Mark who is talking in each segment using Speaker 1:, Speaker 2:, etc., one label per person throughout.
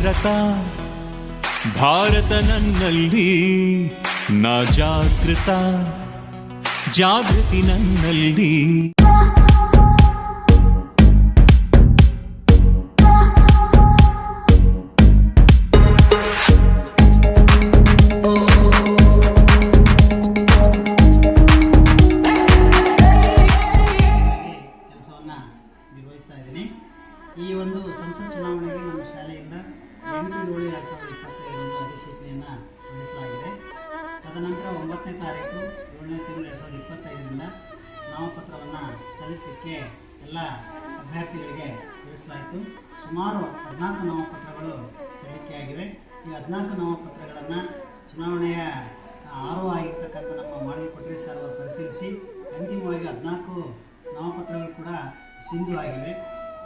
Speaker 1: ಭಾರತ ಭಾರತ ನನ್ನಲ್ಲಿ ನಾ ಜಾಗೃತ ಜಾಗೃತಿ ನನ್ನಲ್ಲಿ.
Speaker 2: ಈ ಒಂದು ಸಂಸತ್ ಚುನಾವಣೆಗೆ ನಮ್ಮ ಶಾಲೆಯಿಂದ 8/7/2025 ಅಧಿಸೂಚನೆಯನ್ನು ನಡೆಸಲಾಗಿದೆ. ತದನಂತರ 9ನೇ ತಾರೀಕು 7ನೇ ತಿಂಗಳು 2025ರಿಂದ ನಾಮಪತ್ರವನ್ನು ಸಲ್ಲಿಸಲಿಕ್ಕೆ ಎಲ್ಲ ಅಭ್ಯರ್ಥಿಗಳಿಗೆ ತಿಳಿಸಲಾಯಿತು. ಸುಮಾರು 14 ನಾಮಪತ್ರಗಳು ಸಲ್ಲಿಕೆಯಾಗಿವೆ. ಈ 14 ನಾಮಪತ್ರಗಳನ್ನು ಚುನಾವಣೆಯ RO ಆಗಿರ್ತಕ್ಕಂಥ ನಮ್ಮ ಮಾಳವಿ ಕೊಟ್ರೇಶ್ ಸರ್ ಅವರು ಪರಿಶೀಲಿಸಿ ಅಂತಿಮವಾಗಿ 14 ನಾಮಪತ್ರಗಳು ಕೂಡ ಸಿಂಧು ಆಗಿವೆ.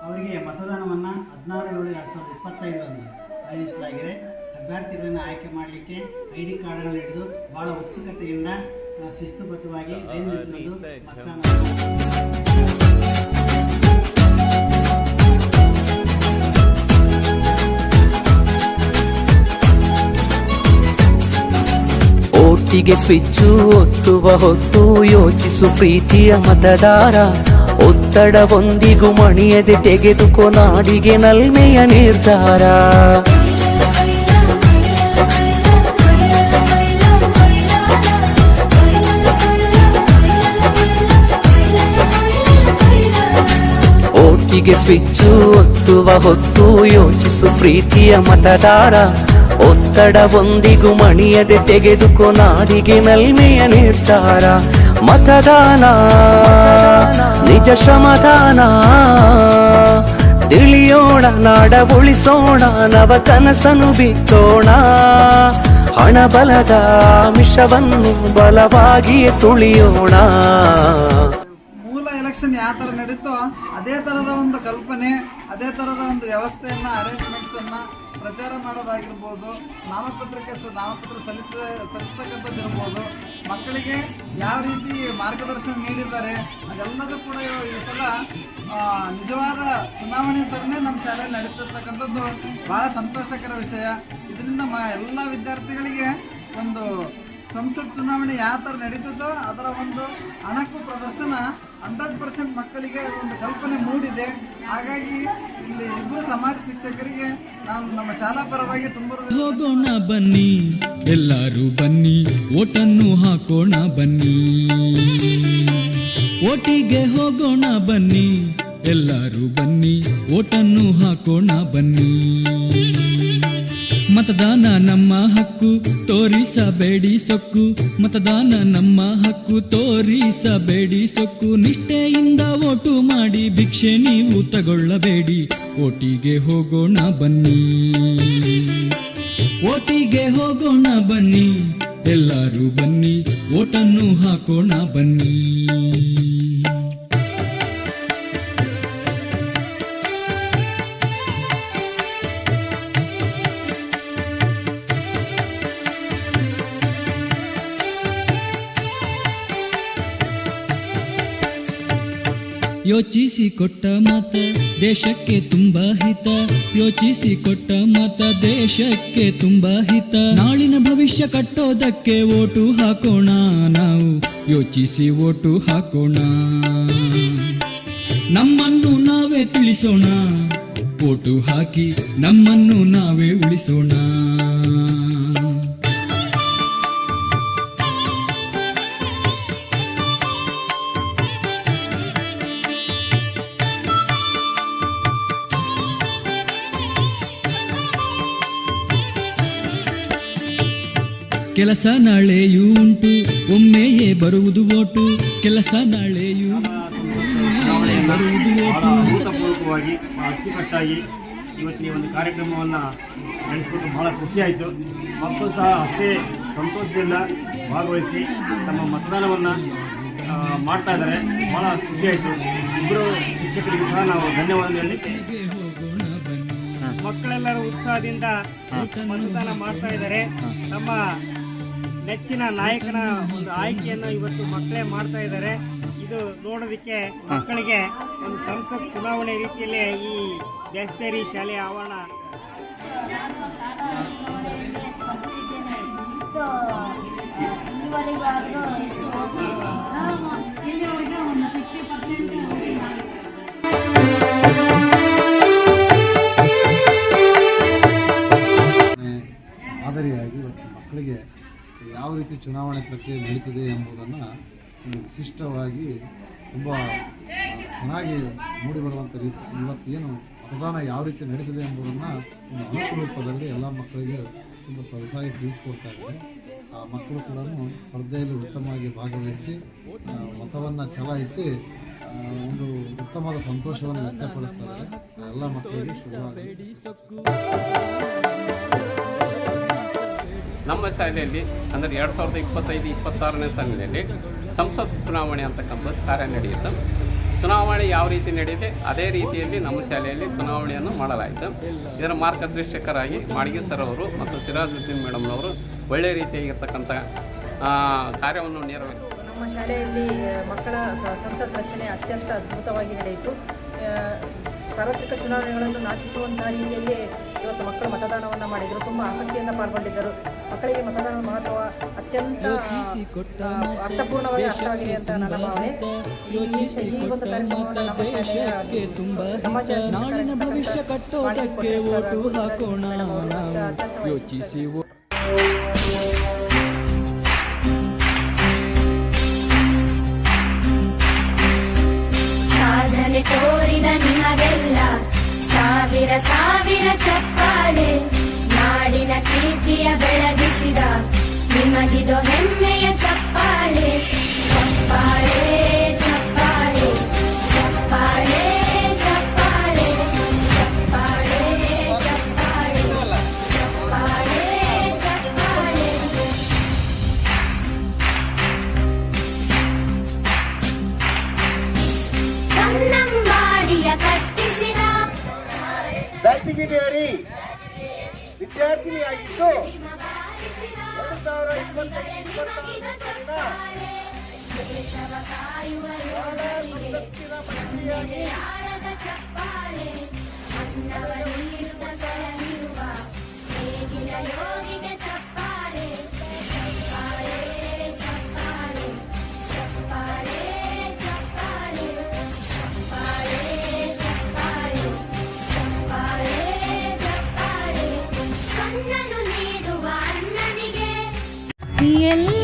Speaker 2: ಅವರಿಗೆ ಮತದಾನವನ್ನು 16/7/2025ರಂದು ಆಯೋಜಿಸಲಾಗಿದೆ. ಅಭ್ಯರ್ಥಿಗಳನ್ನು ಆಯ್ಕೆ ಮಾಡಲಿಕ್ಕೆ ID ಕಾರ್ಡ್ಗಳನ್ನು ಹಿಡಿದು ಬಹಳ ಉತ್ಸುಕತೆಯಿಂದ ಶಿಸ್ತುಬದ್ಧವಾಗಿ ಲೈನ್ ನಿಂತು ಮತದಾನ.
Speaker 3: ಓಟಿಗೆ ಸ್ವಿಚ್ಚು ಒತ್ತುವ ಹೊತ್ತು ಯೋಚಿಸು ಪ್ರೀತಿಯ ಮತದಾರ. ಒತ್ತಡವೊಂದಿಗೂ ಮಣಿಯದೆ ತೆಗೆದುಕೋ ನಾಡಿಗೆ ನಲ್ಮೆಯ ನಿರ್ಧಾರ. ಓಟಿಗೆ ಸ್ವಿಚ್ಚು ಒತ್ತುವ ಹೊತ್ತು ಯೋಚಿಸು ಪ್ರೀತಿಯ ಮತದಾರ. ಒತ್ತಡವೊಂದಿಗೂ ಮಣಿಯದೆ ತೆಗೆದುಕೋ ನಾಡಿಗೆ ನಲ್ಮೆಯ ನಿರ್ಧಾರ. ಮತದಾನ ನಿಜ ಶ್ರಮದಾನ, ತಿಳಿಯೋಣ ನಾಡ ಉಳಿಸೋಣ, ನವ ಕನಸನು ಬಿತ್ತೋಣ. ಹಣಬಲದ ಮಿಷವನ್ನು ಬಲವಾಗಿಯೇ ತುಳಿಯೋಣ.
Speaker 4: ಮೂಲ ಎಲೆಕ್ಷನ್ ಯಾವ ಥರ ನಡೀತೋ ಅದೇ ಥರದ ಒಂದು ಕಲ್ಪನೆ, ಅದೇ ಥರದ ಒಂದು ವ್ಯವಸ್ಥೆಯನ್ನು ಅರೇಂಜ್ಮೆಂಟ್ಸನ್ನು ಪ್ರಚಾರ ಮಾಡೋದಾಗಿರ್ಬೋದು, ನಾಮಪತ್ರ ಸಲ್ಲಿಸ್ತಕ್ಕಂಥದ್ದು ಇರ್ಬೋದು, ಮಕ್ಕಳಿಗೆ ಯಾವ ರೀತಿ ಮಾರ್ಗದರ್ಶನ ನೀಡಿದ್ದಾರೆ ಅದೆಲ್ಲದೂ ಕೂಡ ಈ ಸಲ ನಿಜವಾದ ಚುನಾವಣೆ ಥರನೇ ನಮ್ಮ ಶಾಲೆಯಲ್ಲಿ ನಡೀತಿರ್ತಕ್ಕಂಥದ್ದು ಭಾಳ ಸಂತೋಷಕರ ವಿಷಯ. ಇದರಿಂದ ಎಲ್ಲ ವಿದ್ಯಾರ್ಥಿಗಳಿಗೆ ಒಂದು ಸಂಸತ್ ಚುನಾವಣೆ ಯಾವ ಥರ ನಡೀತದೋ ಅದರ ಒಂದು ಅಣಕು ಪ್ರದರ್ಶನ 100% ಮಕ್ಕಳಿಗೆ ಒಂದು ಕಲ್ಪನೆ ಮೂಡಿದೆ. ಹಾಗಾಗಿ ಇಲ್ಲಿ ಇಬ್ಬರು ಸಮಾಜ ಶಿಕ್ಷಕರಿಗೆ ನಾನು ನಮ್ಮ ಶಾಲಾ ಪರವಾಗಿ
Speaker 5: ಹೋಗೋಣ ಬನ್ನಿ ಎಲ್ಲರೂ ಬನ್ನಿ, ಓಟನ್ನು ಹಾಕೋಣ ಬನ್ನಿ. ಓಟಿಗೆ ಹೋಗೋಣ ಬನ್ನಿ ಎಲ್ಲರೂ ಬನ್ನಿ, ಓಟನ್ನು ಹಾಕೋಣ ಬನ್ನಿ. ಮತದಾನ ನಮ್ಮ ಹಕ್ಕು ತೋರಿಸಬೇಡಿ ಸೊಕ್ಕು, ಮತದಾನ ನಮ್ಮ ಹಕ್ಕು ತೋರಿಸಬೇಡಿ ಸೊಕ್ಕು. ನಿಷ್ಠೆಯಿಂದ ಓಟು ಮಾಡಿ ಭಿಕ್ಷೆ ನೀವು ತಗೊಳ್ಳಬೇಡಿ, ಓಟಿಗೆ ಹೋಗೋಣ ಬನ್ನಿ. ಓಟಿಗೆ ಹೋಗೋಣ ಬನ್ನಿ ಎಲ್ಲರೂ ಬನ್ನಿ, ಓಟನ್ನು ಹಾಕೋಣ ಬನ್ನಿ. ಯೋಚಿಸಿ ಕೊಟ್ಟ ಮತ ದೇಶಕ್ಕೆ ತುಂಬಾ ಹಿತ, ಯೋಚಿಸಿ ಕೊಟ್ಟ ಮತ ದೇಶಕ್ಕೆ ತುಂಬಾ ಹಿತ. ನಾಳಿನ ಭವಿಷ್ಯ ಕಟ್ಟೋದಕ್ಕೆ ಓಟು ಹಾಕೋಣ ನಾವು, ಯೋಚಿಸಿ ಓಟು ಹಾಕೋಣ. ನಮ್ಮನ್ನು ನಾವೇ ತಿಳಿಸೋಣ, ಓಟು ಹಾಕಿ ನಮ್ಮನ್ನು ನಾವೇ ಉಳಿಸೋಣ. ಕೆಲಸ ನಾಳೆಯೂ ಉಂಟು, ಒಮ್ಮೆಯೇ ಬರುವುದು ಓಟು. ಕೆಲಸ ನಾಳೆಯೂ ಬರುವುದು ಓಟು.
Speaker 6: ಅಭೂತಪೂರ್ವಕವಾಗಿ ಅಚ್ಚುಕಟ್ಟಾಗಿ ಇವತ್ತಿನ ಒಂದು ಕಾರ್ಯಕ್ರಮವನ್ನು ನಡೆಸಿಕೊಂಡು ಬಹಳ ಖುಷಿಯಾಯಿತು. ಮಕ್ಕಳು ಸಹ ಅಷ್ಟೇ ಸಂತೋಷದಿಂದ ಭಾಗವಹಿಸಿ ತಮ್ಮ ಮತದಾನವನ್ನು ಮಾಡ್ತಾ ಇದ್ದಾರೆ. ಬಹಳ ಖುಷಿಯಾಯಿತು. ಇಬ್ಬರು ಶಿಕ್ಷಕರಿಗೂ ಸಹ ನಾವು ಧನ್ಯವಾದ ಹೇಳಲಿಕ್ಕೆ.
Speaker 7: ಮಕ್ಕಳೆಲ್ಲರೂ ಉತ್ಸಾಹದಿಂದ ಮತದಾನ ಮಾಡ್ತಾ ಇದ್ದಾರೆ. ನಮ್ಮ ನೆಚ್ಚಿನ ನಾಯಕನ ಒಂದು ಆಯ್ಕೆಯನ್ನು ಇವತ್ತು ಮಕ್ಕಳೇ ಮಾಡ್ತಾ ಇದ್ದಾರೆ. ಇದು ನೋಡೋದಕ್ಕೆ ಮಕ್ಕಳಿಗೆ ಒಂದು ಸಂಸತ್ ಚುನಾವಣೆ ರೀತಿಯಲ್ಲೇ ಈ ಬ್ಯಾಸ್ಟೇರಿ ಶಾಲೆಯ ಆವರಣ
Speaker 8: ಎಷ್ಟು ಇಲ್ಲಿವರೆಗೂ ಆದರೂ
Speaker 9: ಇಲ್ಲಿವರೆಗೆ ಒಂದು 50% ವೋಟಿಂಗ್ ಆಗಿದೆ.
Speaker 4: ಮಾದರಿಯಾಗಿ ಇವತ್ತು ಮಕ್ಕಳಿಗೆ ಯಾವ ರೀತಿ ಚುನಾವಣೆ ಪ್ರಕ್ರಿಯೆ ನಡೀತದೆ ಎಂಬುದನ್ನು ಒಂದು ವಿಶಿಷ್ಟವಾಗಿ ತುಂಬ ಚೆನ್ನಾಗಿ ಮೂಡಿಬರುವಂಥ ರೀತಿ ಇವತ್ತೇನು ಮತದಾನ ಯಾವ ರೀತಿ ನಡೀತದೆ ಎಂಬುದನ್ನು ಒಂದು ಅನುಕೂಲ ರೂಪದಲ್ಲಿ ಎಲ್ಲ ಮಕ್ಕಳಿಗೆ ತುಂಬ ಸೊಗಸಾಗಿ ತಿಳಿಸ್ಕೊಡ್ತಾ ಇದ್ದಾರೆ. ಆ ಮಕ್ಕಳು ಕೂಡ ಸ್ಪರ್ಧೆಯಲ್ಲಿ ಉತ್ತಮವಾಗಿ ಭಾಗವಹಿಸಿ ಮತವನ್ನು ಚಲಾಯಿಸಿ ಒಂದು ಉತ್ತಮವಾದ ಸಂತೋಷವನ್ನು ವ್ಯಕ್ತಪಡಿಸ್ತಾರೆ. ಎಲ್ಲ ಮಕ್ಕಳಿಗೆ ಶುಭವಾಗಲಿ.
Speaker 10: ನಮ್ಮ ಶಾಲೆಯಲ್ಲಿ ಅಂದರೆ 2025-26ನೇ ಸಾಲಿನಲ್ಲಿ ಸಂಸತ್ ಚುನಾವಣೆ ಅಂತಕ್ಕಂಥದ್ದು ಕಾರ್ಯ ನಡೆಯಿತು. ಚುನಾವಣೆ ಯಾವ ರೀತಿ ನಡೆಯಿದೆ ಅದೇ ರೀತಿಯಲ್ಲಿ ನಮ್ಮ ಶಾಲೆಯಲ್ಲಿ ಚುನಾವಣೆಯನ್ನು ಮಾಡಲಾಯಿತು. ಇದರ ಮಾರ್ಗದರ್ಶಕರಾಗಿ ಮಾಡಿಗೆ ಸರ್ ಅವರು ಮತ್ತು ಸಿರಾಜುದ್ದೀನ್ ಮೇಡಮ್ನವರು ಒಳ್ಳೆಯ ರೀತಿಯಾಗಿರ್ತಕ್ಕಂಥ ಕಾರ್ಯವನ್ನು ನಿರ್ವಹಿಸಿದರು.
Speaker 11: ನಮ್ಮ ಶಾಲೆಯಲ್ಲಿ ಮಕ್ಕಳ ಸಂಸತ್ ರಚನೆ ಅತ್ಯಂತ ಅದ್ಭುತವಾಗಿ ನಡೆಯಿತು. ಸಾರ್ವತ್ರಿಕ ಚುನಾವಣೆಗಳನ್ನು ನಾಚಿಸುವಂತಹ ರೀತಿಯಲ್ಲಿ ಇವತ್ತು ಮಕ್ಕಳು ಮತದಾನವನ್ನು ಮಾಡಿದರು. ತುಂಬ ಆಸಕ್ತಿಯಿಂದ ಪಾಲ್ಗೊಂಡಿದ್ದರು. ಮಕ್ಕಳಿಗೆ ಮತದಾನದ ಮಹತ್ವ ಅತ್ಯಂತ ಅರ್ಥಪೂರ್ಣವಾಗಿ ಅರ್ಥವಾಗಿದೆ ಅಂತ ನನ್ನ ಭಾವನೆ. ಈ ಒಂದು ಕಾರ್ಯಕ್ರಮವನ್ನು ನಮ್ಮ ಶಾಲೆಯ ಸಮಾಜ
Speaker 5: ನಾಳಿನ ಭವಿಷ್ಯ ಕಟ್ಟೋದಕ್ಕೆ ಓಟು ಹಾಕೋಣ ನಾವು ಯೋಚಿಸಿ.
Speaker 8: ಸಾಧನೆ ತೋರಿದ ನಿಮಗೆಲ್ಲ ಸಾವಿರ ಸಾವಿರ ಚಪ್ಪಾಳೆ, ನಾಡಿನ ಕೀರ್ತಿಯ ಬೆಳಗಿಸಿದ ನಿಮಗಿದು ಹೆಮ್ಮೆಯ ಚಪ್ಪಾಳೆ. ಚಪ್ಪಾಳೆ ಚಪ್ಪಾಳೆ ಚಪ್ಪಾಳೆ ಚಪ್ಪಾಳೆ ಚಪ್ಪಾಳೆ ಚಪ್ಪಾಳೆ ಚಪ್ಪಾಳೆ ಚಪ್ಪಾಳೆ. ಕನ್ನಂಬಾಡಿಯ ಕಟ್ಟಿಸಿದ
Speaker 12: ಬೇಸಿಗೆಯಲ್ಲಿ ವಿದ್ಯಾರ್ಥಿನಿಯಾಗಿದ್ದು
Speaker 8: 2025 ಎಲ್ಲ